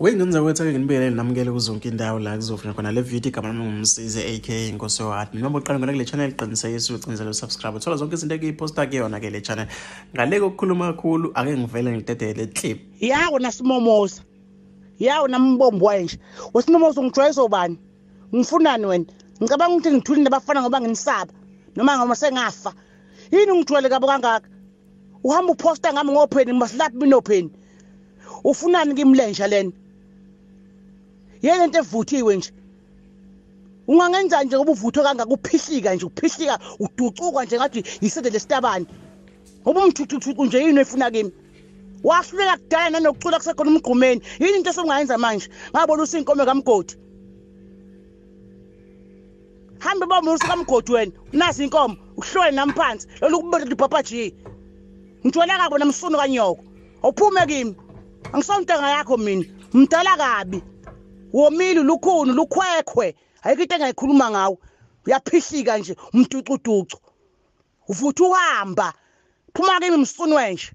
Wengenza ukuthi ake nginibekele namukele kuzonke indawo la kuzofuna khona le video igama lami ngumsize AK Nkosi Wati. Noma uqala ngona kule channel qinisekisa ucinzele subscribe. Uthola zonke izinto ekiposta kuyona ke le channel. Ngaleke ukukhuluma kakhulu ake ngivele ngidedele clip. Yawo nasimomoza. Yawo nambombo nje. Wasimomoza ungijwayeza ubani? Ngifunani wena? Ngicabanga ukuthi ngithulile abafana ngoba nginisaba noma ngoma sengafa. Yini ungijwayele kabo kangaka? Uhamba uposta ngami ngopheni masilaphi binopheni. Ufunani kimlenja lena? Yena into evuthiwe nje. Ungangenza nje ngoba uvutho kangaka uphihlika nje uphihlika uducuka nje ngathi yisede lestabani. Ngoba umthuthu nje yini efuna kimi. Wahluleka kudala nanokucula kusekhona umgqumeni. Yini into esengayenza manje? Ngabona usinkomo kaMgodi. Hambe bamusa kaMgodi wena. Nasi inkomo uhlole namphansi. Lolu kubona libhabhaji. Ngithola kabo namsuno kanyoko. Awuphume kimi. Angisontanga yakho mina. Mdala kabi. Womile lukhuni lukhwekhwe ayikho into engayikhuluma ngawo uyaphihlika nje umtucuducu uvutha uhamba phuma kimi msuni wenje